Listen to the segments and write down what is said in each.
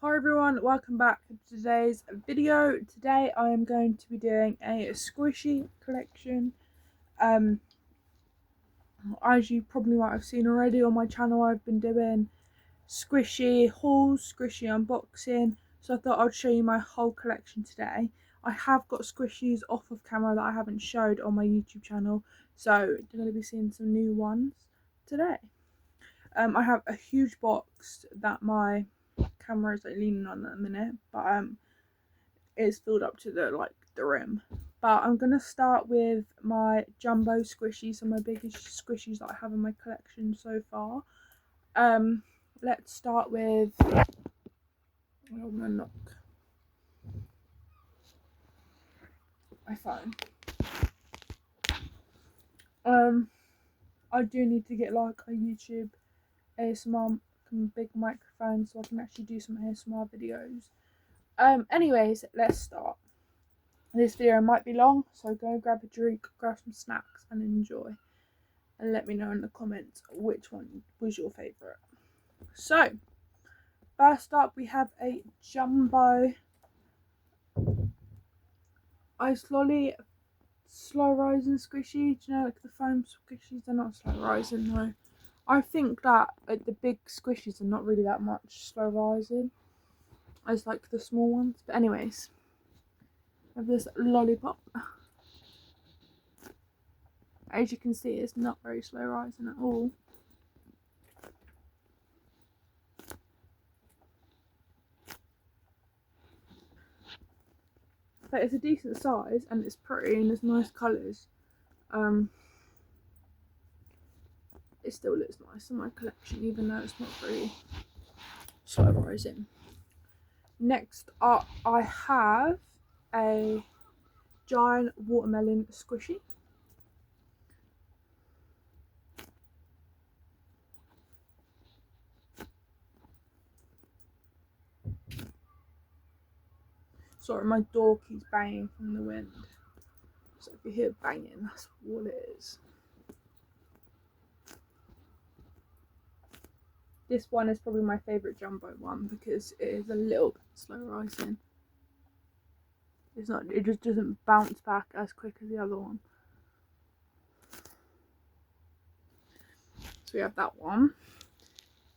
Hi everyone, welcome back to today's video. Today I am going to be doing a squishy collection. As you probably might have seen already on my channel, I've been doing squishy hauls, squishy unboxing, so I thought I'd show you my whole collection today. I have got squishies off of camera that I haven't showed on my YouTube channel, so you're going to be seeing some new ones today. I have a huge box that my camera is like leaning on at the minute, but it's filled up to the rim. But I'm gonna start with my jumbo squishies, so my biggest squishies that I have in my collection so far. Let's start with, I'm gonna knock my phone. I do need to get like a YouTube ASMR big microphone so I can actually do some ASMR videos. Anyways, let's start. This video might be long, so go grab a drink, grab some snacks and enjoy. And let me know in the comments which one was your favourite. So, first up we have a jumbo ice lolly slow rising squishy. Do you know, like the foam squishies? They're not slow rising though. I think that the big squishies are not really that much slow rising as like the small ones. But anyways, we have this lollipop. As you can see, it's not very slow rising at all. But it's a decent size and it's pretty and there's nice colours. It still looks nice in my collection, even though it's not very slow rising. Next up, I have a giant watermelon squishy. Sorry, my door keeps banging from the wind. So if you hear banging, that's what it is. This one is probably my favourite jumbo one because it is a little bit slow rising. It's not, it just doesn't bounce back as quick as the other one. So we have that one.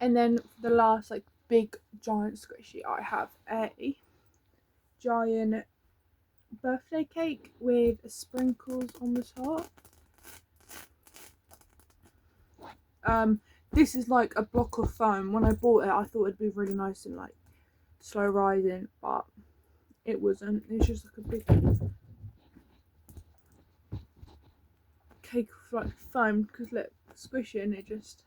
And then the last like big giant squishy, I have a giant birthday cake with sprinkles on the top. This is like a block of foam. When I bought it, I thought it'd be really nice and like slow rising, but it wasn't. It's just like a big cake of like foam because look, squishy and it just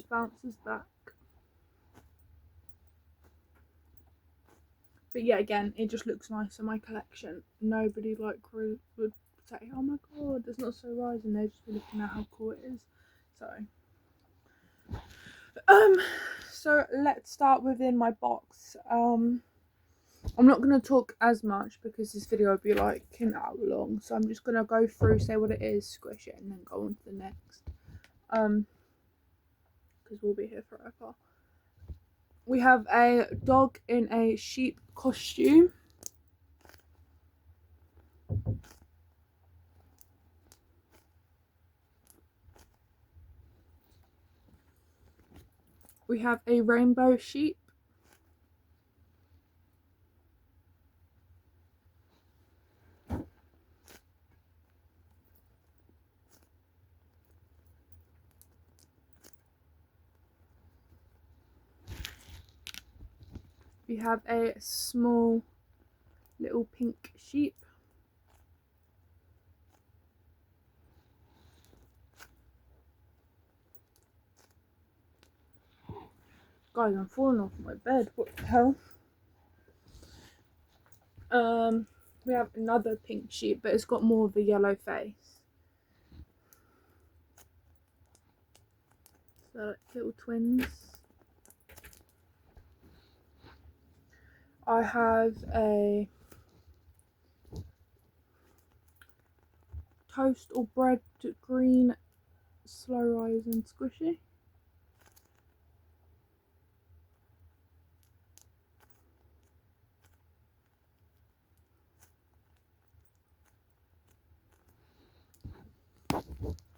bounces back. But yeah, again, it just looks nice in my collection. Nobody like would say, oh my god, it's not so rising. They'd just be looking at how cool it is. So let's start within my box. I'm not going to talk as much because this video will be like an hour long, so I'm just going to go through, say what it is, squish it, and then go on to the next. Because we'll be here forever. We have a dog in a sheep costume. We have a rainbow sheep. We have a small little pink sheep. Guys, I'm falling off my bed. What the hell? We have another pink sheep, but it's got more of a yellow face. So like little twins. I have a toast or bread green slow rising squishy.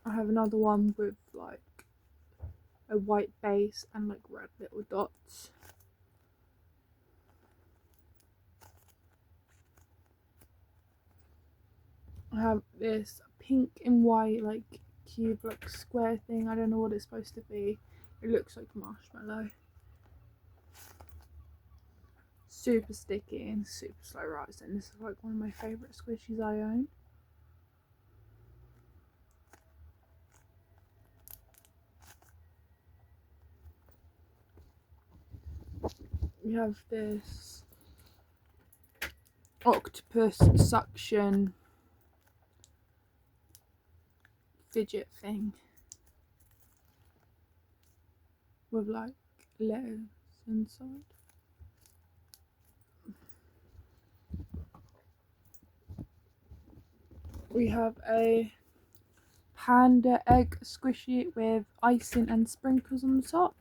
I have another one with like a white base and like red little dots. I have this pink and white like cube like square thing. I don't know what it's supposed to be. It looks like marshmallow. Super sticky and super slow rising. This is like one of my favourite squishies I own. We have this octopus suction fidget thing with like letters inside. We have a panda egg squishy with icing and sprinkles on the top.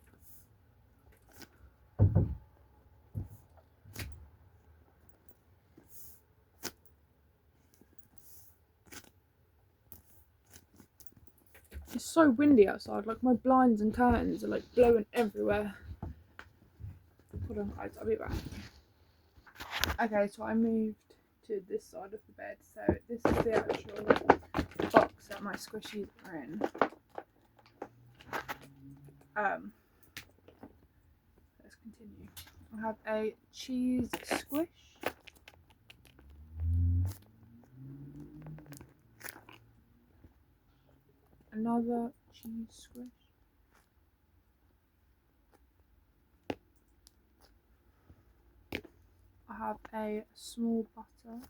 It's so windy outside, like my blinds and curtains are like blowing everywhere. Hold on guys, I'll be back. Okay, so I moved to this side of the bed, so this is the actual box that my squishies are in. Let's continue. I have a cheese squish. Another cheese squish. I have a small butter.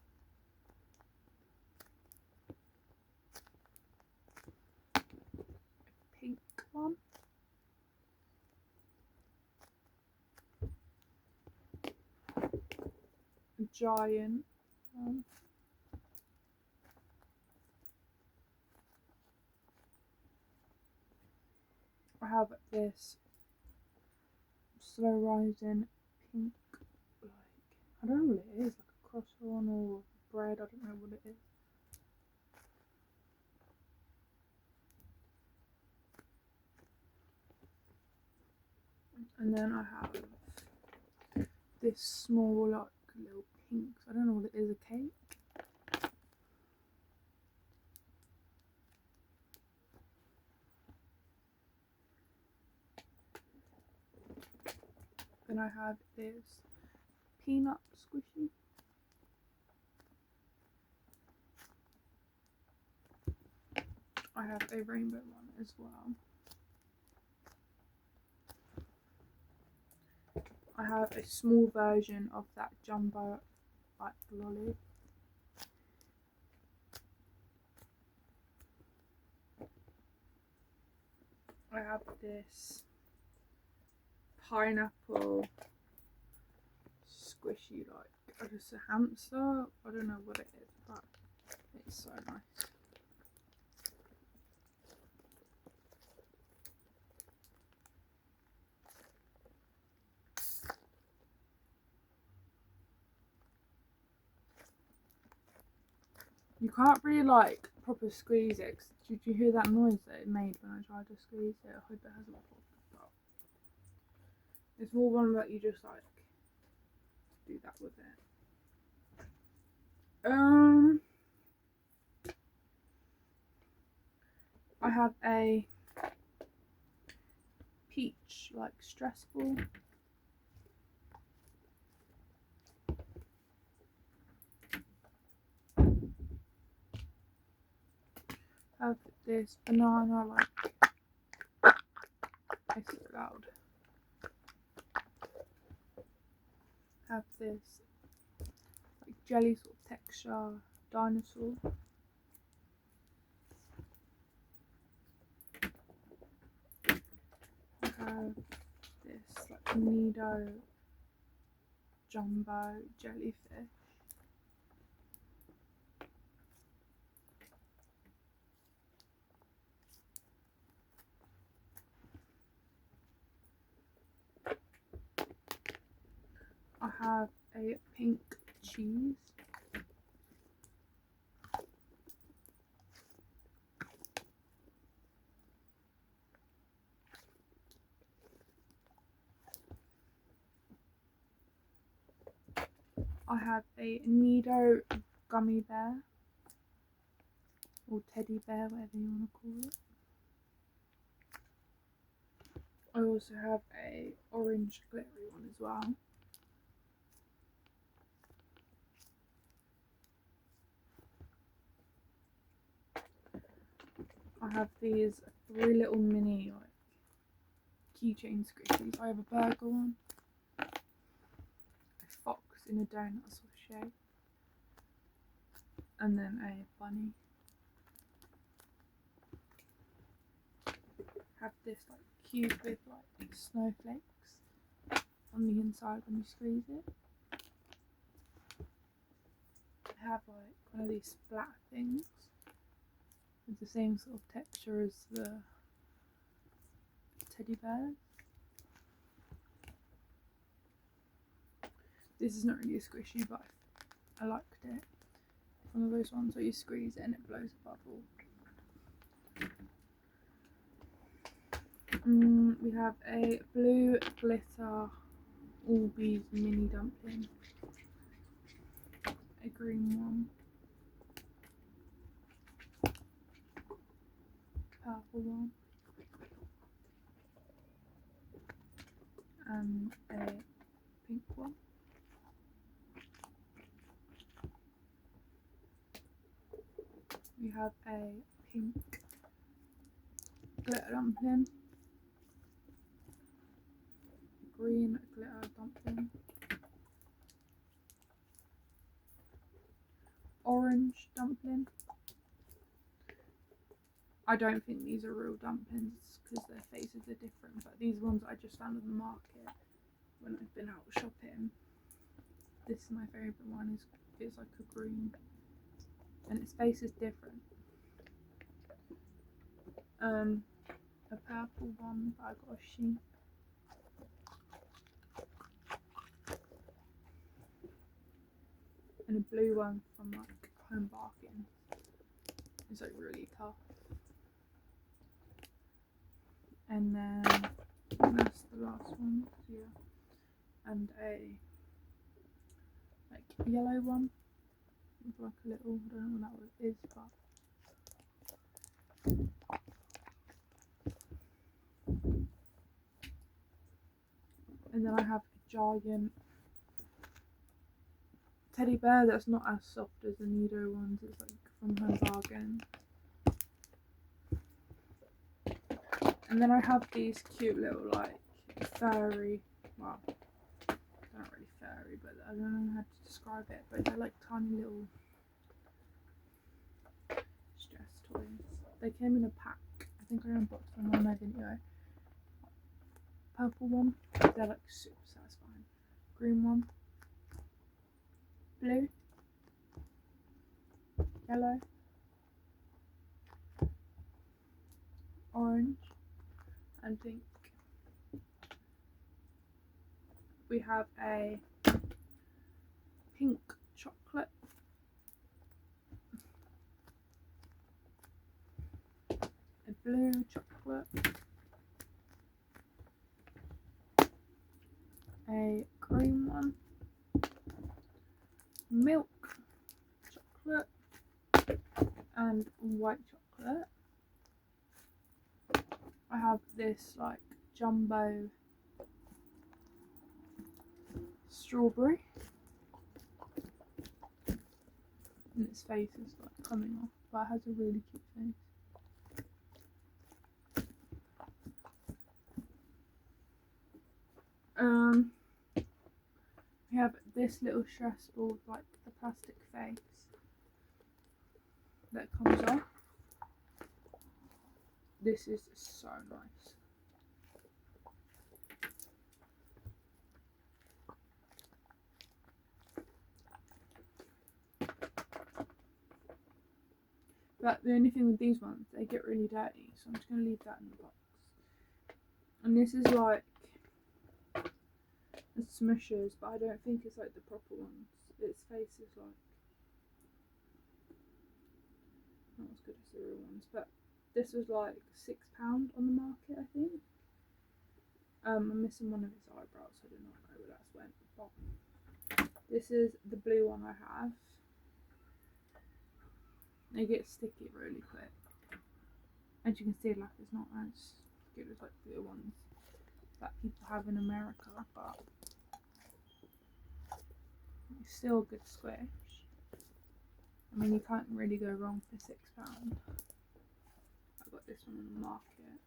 A pink one. A giant one. I have this slow rising pink, like, I don't know what it is, like a croissant or bread, I don't know what it is. And then I have this small, like, little pink, I don't know what it is, a cake. Then I have this peanut squishy. I have a rainbow one as well. I have a small version of that jumbo like lolly. I have this pineapple squishy, like just a hamster. I don't know what it is, but it's so nice. You can't really like proper squeeze it. Did you hear that noise that it made when I tried to squeeze it? I hope it hasn't popped up. It's more one that you just like do that with it. I have a peach like stress ball. Have this banana like, it's so loud. Have this like jelly sort of texture dinosaur. I have this like Nido jumbo jellyfish. I have a pink cheese. I have a Nido gummy bear, or teddy bear, whatever you want to call it. I also have a orange glittery one as well. I have these 3 little mini keychain squishies. I have a burger one, a fox in a donut sort of shape, and then a bunny. Have this cube with snowflakes on the inside when you squeeze it. I have one of these splat things with the same sort of texture as the teddy bears. This is not really a squishy, but I liked it. One of those ones where you squeeze it and it blows a bubble. We have a blue glitter all bees mini dumpling, a green one, purple one, and a pink one. We have a pink glitter dumpling, green glitter dumpling, orange dumpling. I don't think these are real dumplings because their faces are different, but these ones I just found on the market when I've been out shopping. This is my favourite one. It's like a green, and its face is different. A purple one, but I got a sheep. And a blue one from Home Bargain. It's really tough. And then that's the last one, yeah. And a yellow one with a little, I don't know what that is, but and then I have a giant teddy bear that's not as soft as the Nido ones. It's from Home Bargain. And then I have these cute little furry, well, they're not really furry, but I don't know how to describe it, but they're tiny little stress toys. They came in a pack. I think I unboxed them on my video. Purple one, they're super satisfying. Green one, blue, yellow, orange, and pink. We have a pink chocolate, a blue chocolate, a green one, milk chocolate, and white chocolate. I have this jumbo strawberry, and its face is coming off, but it has a really cute face. We have this little stress ball with the plastic face that comes off. This is so nice. But the only thing with these ones, they get really dirty, so I'm just going to leave that in the box. And this is a Smishers, but I don't think it's the proper ones. Its face is not as good as the real ones, but this was £6 on the market, I think. I'm missing one of his eyebrows, so I do not know where that's went. But This is the blue one I have. They get sticky really quick. As you can see, like it's not as good as like the ones that people have in America, but it's still a good squish. I mean, you can't really go wrong for £6. I got this one on the market.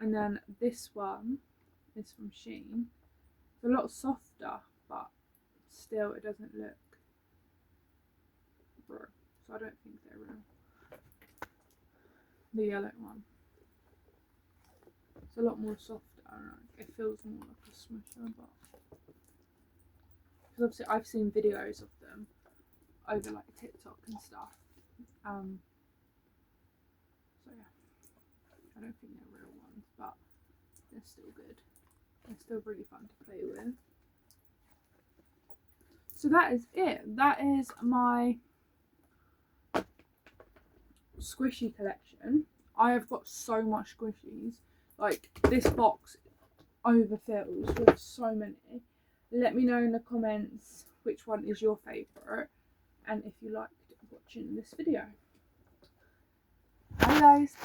And then this one is from Shein. It's a lot softer, but still it doesn't look raw. So I don't think they're real. The yellow one. It's a lot more softer. I don't know. It feels more like a smusher, but because obviously I've seen videos of them over like TikTok and stuff. So yeah, I don't think they're real ones, but they're still good. They're still really fun to play with. So that is it. That is my squishy collection. I have got so much squishies. Like, this box overfills with so many. Let me know in the comments which one is your favourite and if you liked watching this video. Bye guys.